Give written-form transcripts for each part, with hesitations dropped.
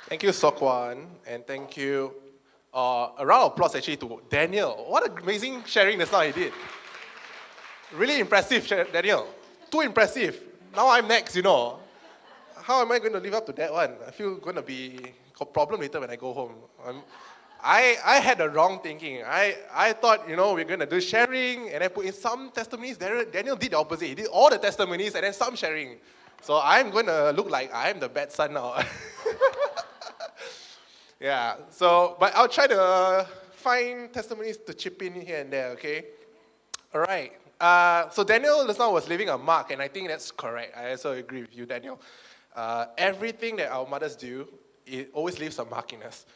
Thank you, Sokwan, and thank you. A round of applause actually to Daniel. What an amazing sharing just now he did. Really impressive, Daniel. Too impressive. Now I'm next. How am I going to live up to that one? I feel going to be a problem later when I go home. I had the wrong thinking. I thought, we're going to do sharing and I put in some testimonies. Daniel did the opposite. He did all the testimonies and then some sharing. So I'm going to look like I'm the bad son now. Yeah, but I'll try to find testimonies to chip in here and there, okay? All right. So Daniel just now was leaving a mark, and I think that's correct. I also agree with you, Daniel. Everything that our mothers do, it always leaves a mark in us.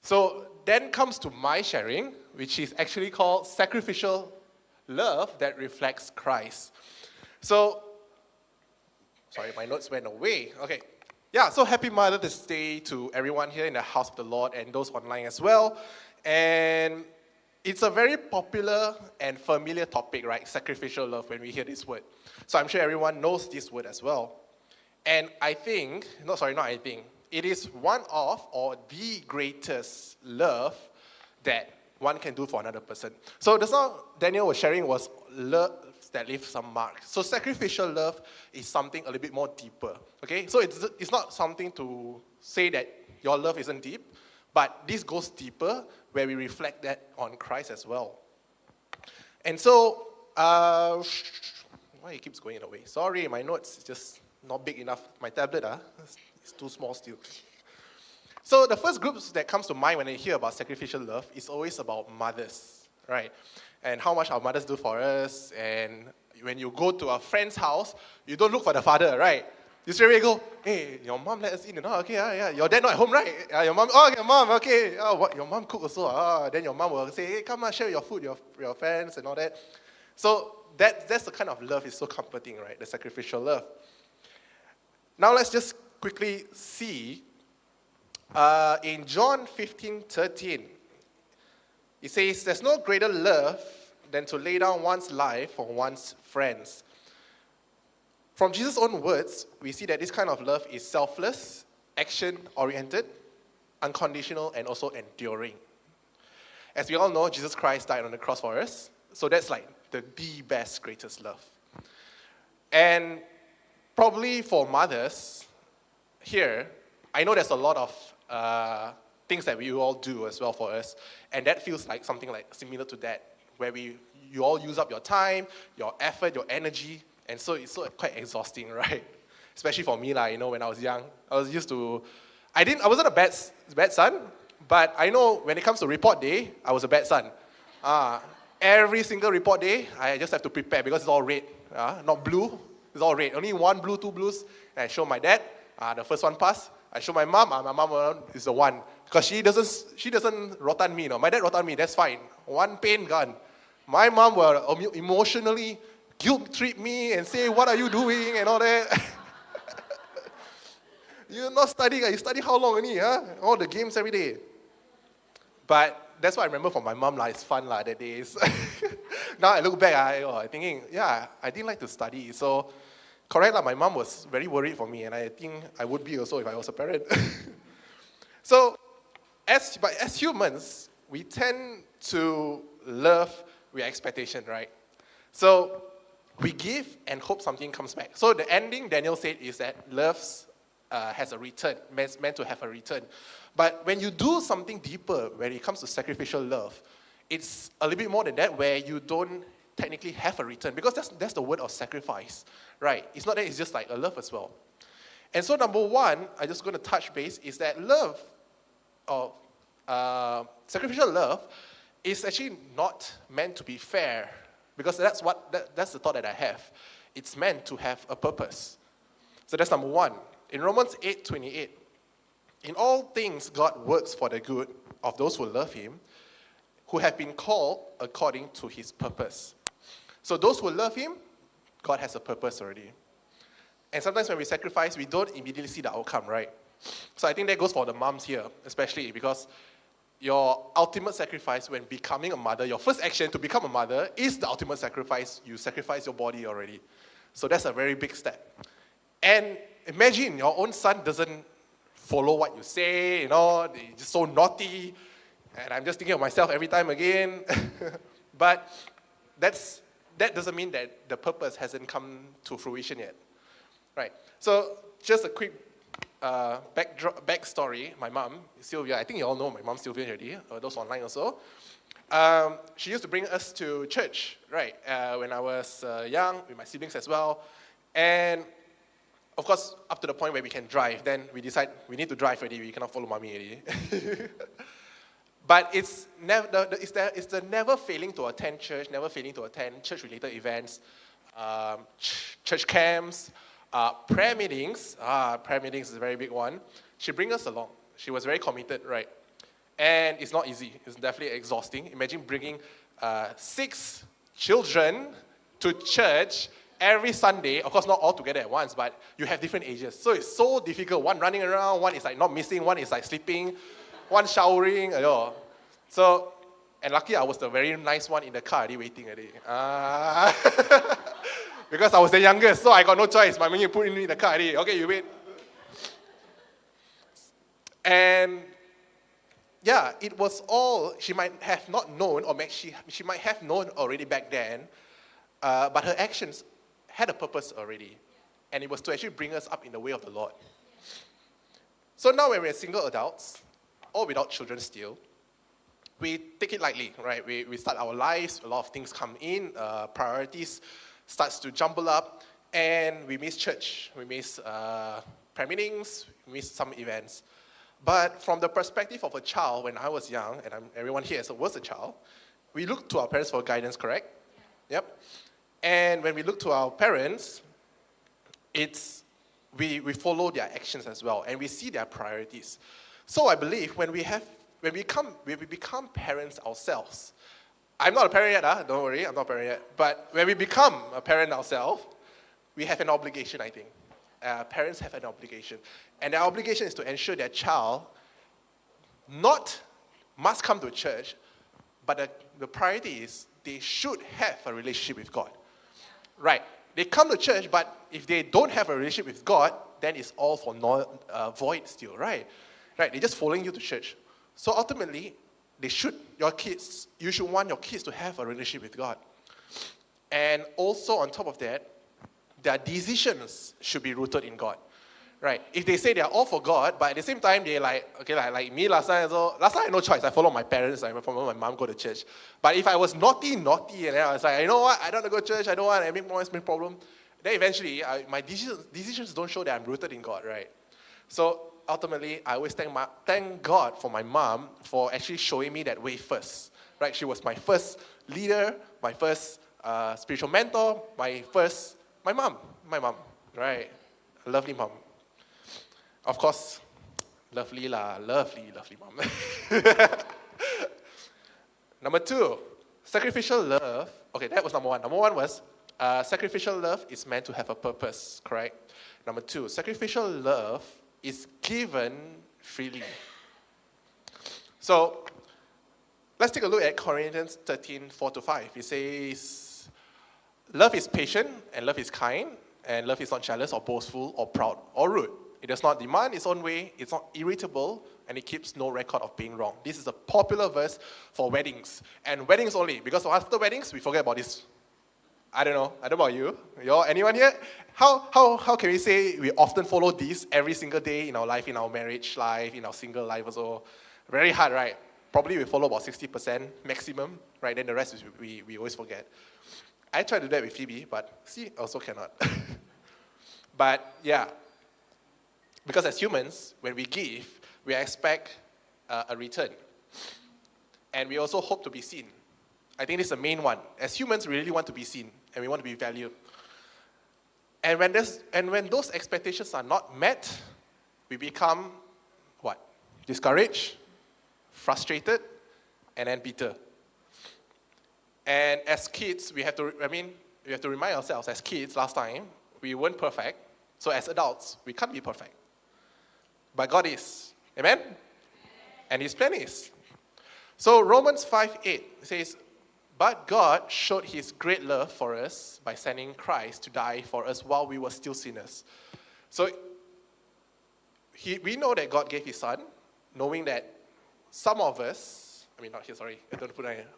So then comes to my sharing, which is actually called sacrificial love that reflects Christ. So, sorry, my notes went away. Okay. Yeah, so happy Mother's Day to everyone here in the house of the Lord and those online as well. And it's a very popular and familiar topic, right? Sacrificial love, when we hear this word. So I'm sure everyone knows this word as well. And it is one of or the greatest love that one can do for another person. So the song Daniel was sharing was love that leaves some mark. So sacrificial love is something a little bit more deeper. Okay, so it's not something to say that your love isn't deep, but this goes deeper where we reflect that on Christ as well. And so, why it keeps going away? Sorry, my notes is just not big enough. My tablet, it's too small still. So the first group that comes to mind when I hear about sacrificial love is always about mothers, right? And how much our mothers do for us. And when you go to a friend's house, you don't look for the father, right? You straight away go, hey, your mom let us in. Okay, yeah. Your dad not at home, right? Your mom, okay. What? Your mom cook also. Then your mom will say, hey, come on, share your food, your friends and all that. So that's the kind of love is so comforting, right? The sacrificial love. Now let's just quickly see in John 15:13. It says, there's no greater love than to lay down one's life for one's friends. From Jesus' own words, we see that this kind of love is selfless, action-oriented, unconditional, and also enduring. As we all know, Jesus Christ died on the cross for us, so that's like the best, greatest love. And probably for mothers here, I know there's a lot of things that we all do as well for us, and that feels like something like similar to that, where you all use up your time, your effort, your energy, and so it's quite exhausting, right? Especially for me, when I was young, I was used to, I wasn't a bad son, but I know when it comes to report day, I was a bad son. Every single report day, I just have to prepare because it's all red, not blue. It's all red. Only one blue, two blues. And I show my dad, the first one passed. I show my mom, is the one. Because she doesn't rotan me, My dad rotan me, that's fine. One pain gone. My mom will emotionally guilt trip me and say, what are you doing and all that. You're not studying, you study how long only, All the games every day. But that's what I remember from my mom, it's fun that days. Now I look back, I'm thinking, I didn't like to study. So, correct, my mom was very worried for me, and I think I would be also if I was a parent. So, as humans, we tend to love with expectation, right? So, we give and hope something comes back. So the ending, Daniel said, is that love has a return, meant to have a return. But when you do something deeper, when it comes to sacrificial love, it's a little bit more than that, where you don't technically have a return, because that's the word of sacrifice, right? It's not that it's just like a love as well. And so number one, I'm just going to touch base, is that love, or sacrificial love, is actually not meant to be fair, because that's the thought that I have. It's meant to have a purpose. So that's number one. In Romans 8:28, in all things God works for the good of those who love him, who have been called according to his purpose. So those who love him, God has a purpose already. And sometimes when we sacrifice, we don't immediately see the outcome, right? So I think that goes for the moms here, especially because your ultimate sacrifice when becoming a mother, your first action to become a mother is the ultimate sacrifice. You sacrifice your body already. So that's a very big step. And imagine your own son doesn't follow what you say, they're just so naughty. And I'm just thinking of myself every time again. But that doesn't mean that the purpose hasn't come to fruition yet. Right? So just a quick backstory. My mom, Sylvia, I think you all know my mom, Sylvia, already, or those online also. She used to bring us to church, right, when I was young, with my siblings as well. And, of course, up to the point where we can drive, then we decide we need to drive already, we cannot follow mommy already. But it's the never failing to attend church, never failing to attend church-related events, church camps, prayer meetings. Prayer meetings is a very big one. She brings us along. She was very committed, right? And it's not easy. It's definitely exhausting. Imagine bringing 6 children to church every Sunday. Of course, not all together at once, but you have different ages. So it's so difficult. One running around, one is like not missing, one is like sleeping, one showering. So, and lucky I was the very nice one in the car already waiting already. Because I was the youngest, so I got no choice. My mother put me in the car already. Okay, you wait. And yeah, it was all, she might have not known, or she might have known already back then, but her actions had a purpose already. And it was to actually bring us up in the way of the Lord. So now when we're single adults, or without children still, we take it lightly, right? We start our lives, a lot of things come in, priorities starts to jumble up, and we miss church, we miss prayer meetings, we miss some events. But from the perspective of a child, when I was young, and everyone here was a child, we looked to our parents for guidance, correct? Yeah. Yep. And when we look to our parents, we follow their actions as well, and we see their priorities. So I believe when we become parents ourselves, I'm not a parent yet, don't worry, I'm not a parent yet, but when we become a parent ourselves, we have an obligation, I think. Parents have an obligation. And their obligation is to ensure their child must come to church, but the priority is they should have a relationship with God. Right. They come to church, but if they don't have a relationship with God, then it's all for void still, right? Right. They're just following you to church. So ultimately, you should want your kids to have a relationship with God. And also on top of that, their decisions should be rooted in God. Right? If they say they're all for God, but at the same time, they're like me last time, I had no choice. I followed my parents, I followed my mom go to church. But if I was naughty, and then I was like, you know what, I don't want to go to church, I don't want to make more problem, then eventually, my decisions don't show that I'm rooted in God, right? So ultimately, I always thank God for my mom for actually showing me that way first. Right? She was my first leader, my first spiritual mentor, my mom, right? A lovely mom. Of course, lovely mom. Number 2, sacrificial love. Okay, that was number 1. Number 1 was sacrificial love is meant to have a purpose, correct? Number 2, sacrificial love is given freely. So, let's take a look at Corinthians 13, 4-5. It says, love is patient, and love is kind, and love is not jealous or boastful or proud or rude. It does not demand its own way, it's not irritable, and it keeps no record of being wrong. This is a popular verse for weddings, and weddings only, because after weddings, we forget about this. I don't know about you. Anyone here? How can we say we often follow this every single day in our life, in our marriage life, in our single life also? Very hard, right? Probably we follow about 60% maximum, right? Then the rest is we always forget. I try to do that with Phoebe, but also cannot. But yeah, because as humans, when we give, we expect a return. And we also hope to be seen. I think this is the main one. As humans, we really want to be seen, and we want to be valued. And when those expectations are not met, we become what? Discouraged, frustrated, and then bitter. And as kids, we have to remind ourselves, as kids last time, we weren't perfect. So as adults, we can't be perfect. But God is. Amen? And His plan is. So Romans 5:8 says, but God showed His great love for us by sending Christ to die for us while we were still sinners. So we know that God gave his son, knowing that some of us,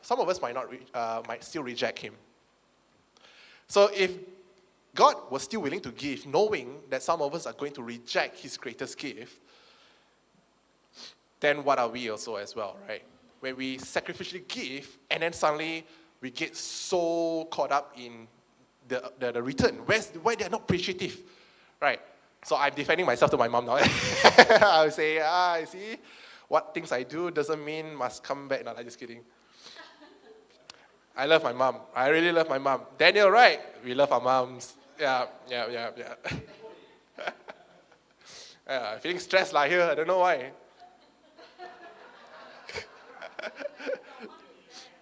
some of us might still reject him. So if God was still willing to give, knowing that some of us are going to reject his greatest gift, then what are we also as well, right? When we sacrificially give, and then suddenly we get so caught up in the return, where they're not appreciative, right? So I'm defending myself to my mom now. I would say, see, what things I do doesn't mean must come back. No, I'm just kidding. I love my mom. I really love my mom. Daniel, right? We love our moms. Yeah. Feeling stressed like here. I don't know why.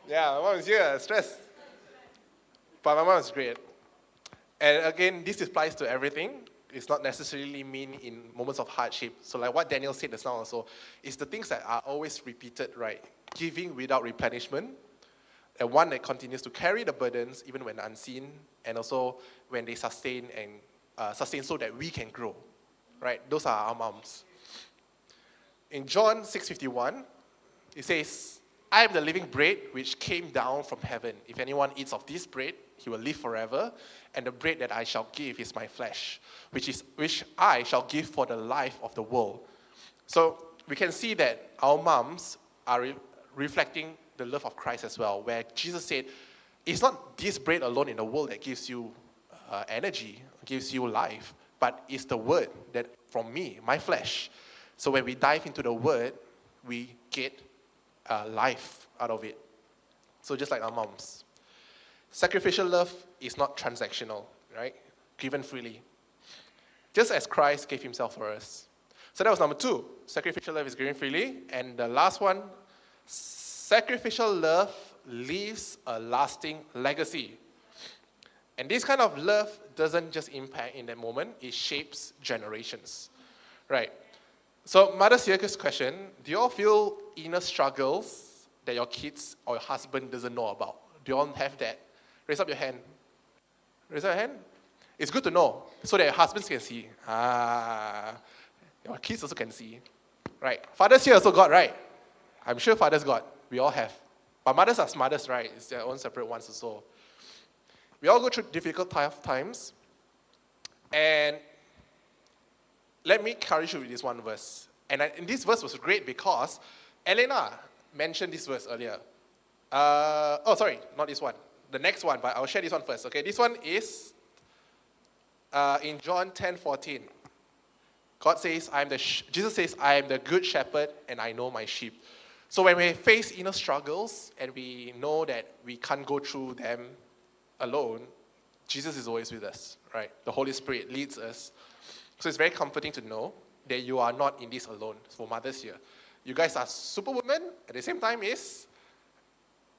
Yeah, my mom is here, stressed. But my mom is great. And again, this applies to everything. It's not necessarily mean in moments of hardship. So like what Daniel said just now also, it's the things that are always repeated, right? Giving without replenishment, and one that continues to carry the burdens even when unseen, and also when they sustain so that we can grow, right? Those are our moms. In John 6:51, it says, I am the living bread which came down from heaven. If anyone eats of this bread, he will live forever. And the bread that I shall give is my flesh, which I shall give for the life of the world. So we can see that our moms are reflecting the love of Christ as well, where Jesus said, it's not this bread alone in the world that gives you energy, gives you life, but it's the word that from me, my flesh. So when we dive into the word, we get life out of it. So just like our moms. Sacrificial love is not transactional, right? Given freely. Just as Christ gave himself for us. So that was number 2. Sacrificial love is given freely. And the last one, sacrificial love leaves a lasting legacy. And this kind of love doesn't just impact in that moment, it shapes generations, right? So mothers, here's this question. Do you all feel inner struggles that your kids or your husband doesn't know about? Do you all have that? Raise up your hand. Raise up your hand. It's good to know so that your husbands can see. Your kids also can see. Right. Fathers here also got, right? I'm sure fathers got. We all have. But mothers are mothers, right? It's their own separate ones also. We all go through difficult, tough times. And let me encourage you with this one verse. And this verse was great because Elena mentioned this verse earlier. Not this one. The next one, but I'll share this one first. Okay, this one is in John 10:14. Jesus says, I am the good shepherd and I know my sheep. So when we face inner struggles and we know that we can't go through them alone, Jesus is always with us, right? The Holy Spirit leads us. So it's very comforting to know that you are not in this alone. For mothers here, you guys are superwomen, at the same time is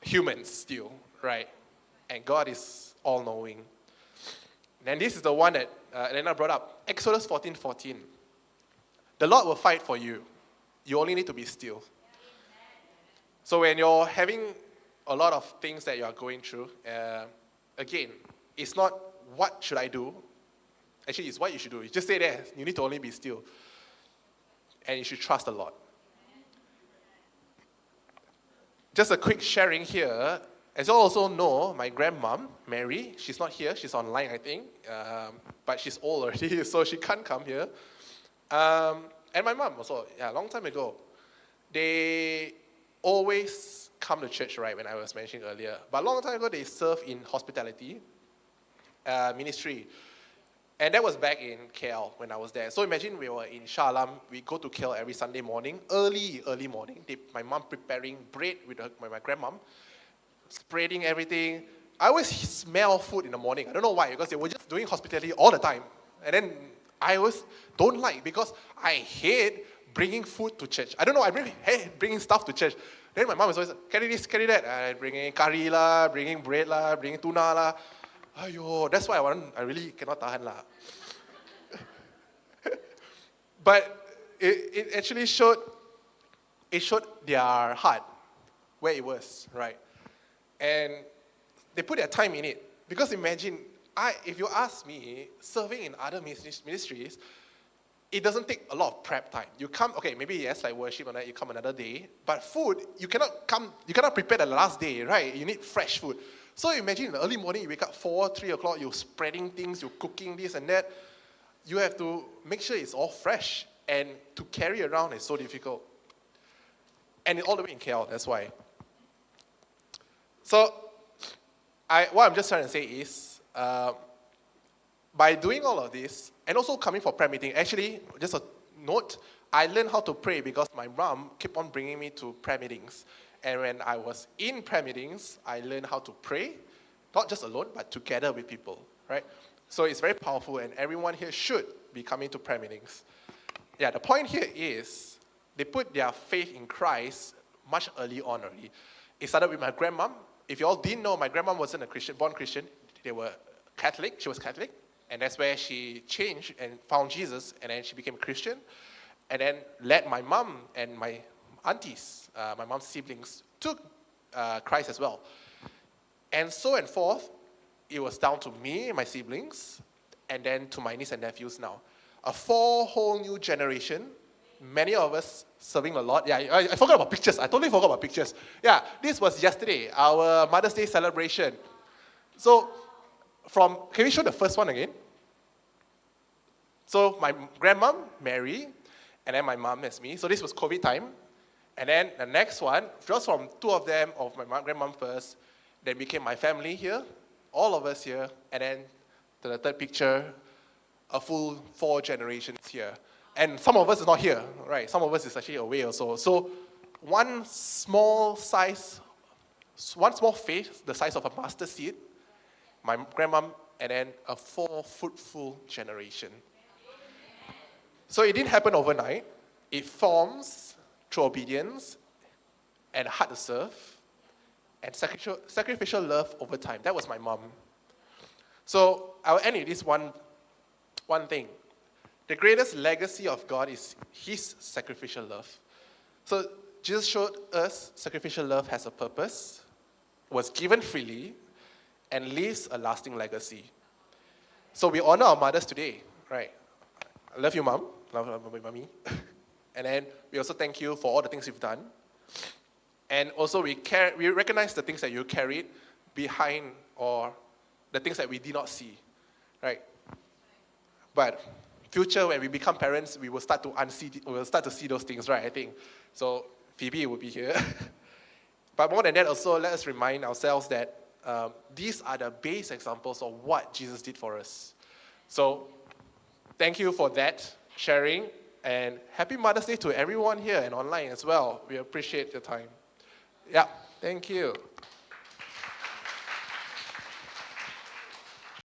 humans still, right? And God is all-knowing. And this is the one that Elena brought up. Exodus 14:14. The Lord will fight for you. You only need to be still. So when you're having a lot of things that you are going through, again, it's not what should I do. Actually, it's what you should do. You just say there, you need to only be still. And you should trust the Lord. Just a quick sharing here. As you also know, my grandmom, Mary, she's not here. She's online, I think. But she's old already, so she can't come here. And my mom also, a long time ago. They always come to church, right, when I was mentioning earlier. But a long time ago, they served in hospitality ministry. And that was back in KL when I was there. So imagine we were in Shah Alam. We go to KL every Sunday morning, early morning. My mom preparing bread with my grandmom, spreading everything. I always smell food in the morning. I don't know why, because they were just doing hospitality all the time. And then I always don't like, because I hate bringing food to church. I don't know, I really hate bringing stuff to church. Then my mom is always, carry this, carry that. Bringing curry lah, bringing bread lah, bringing tuna lah. Aiyo, that's why I really cannot tahan lah. But it actually showed their heart, where it was, right? And they put their time in it. Because imagine, if you ask me, serving in other ministries, it doesn't take a lot of prep time. You come, okay, maybe yes, like worship and that, you come another day, but food, you cannot prepare the last day, right? You need fresh food. So imagine in the early morning, you wake up 4, 3 o'clock, you're spreading things, you're cooking this and that. You have to make sure it's all fresh, and to carry around is so difficult. And all the way in KL, that's why. So, what I'm just trying to say is, by doing all of this, and also coming for prayer meeting, actually, just a note, I learned how to pray because my mom kept on bringing me to prayer meetings. And when I was in prayer meetings, I learned how to pray, not just alone, but together with people, right? So it's very powerful, and everyone here should be coming to prayer meetings. Yeah, the point here is, they put their faith in Christ much early on already. It started with my grandmom. If you all didn't know, my grandmom wasn't a Christian, born Christian. They were Catholic. She was Catholic. And that's where she changed and found Jesus, and then she became a Christian. And then led my mom and my aunties, my mom's siblings, to Christ as well. And so and forth, it was down to me and my siblings, and then to my niece and nephews now. A 4 whole new generation, many of us serving the Lord. Yeah, I forgot about pictures. I totally forgot about pictures. Yeah, this was yesterday, our Mother's Day celebration. So, can we show the first one again? So my grandmom, Mary, and then my mom, that's me. So this was COVID time. And then the next one, just from 2 of them, of my grandmom first, then became my family here, all of us here, and then to the third picture, a full 4 generations here. And some of us is not here, right? Some of us is actually away also. So one small faith, the size of a mustard seed, my grandmom, and then a 4 fruitful generation. So it didn't happen overnight. It forms through obedience and heart to serve and sacrificial love over time. That was my mom. So I'll end with this one thing. The greatest legacy of God is his sacrificial love. So Jesus showed us sacrificial love has a purpose, was given freely, and leaves a lasting legacy. So we honor our mothers today, right? I love you, Mom. Love mommy. And then we also thank you for all the things you've done. And also we recognize the things that you carried behind, or the things that we did not see, right? But future, when we become parents, we will start to see those things, right? I think. So Phoebe will be here. But more than that, also let us remind ourselves that these are the base examples of what Jesus did for us. So thank you for that sharing, and happy Mother's Day to everyone here and online as well. We appreciate your time. Yeah, thank you.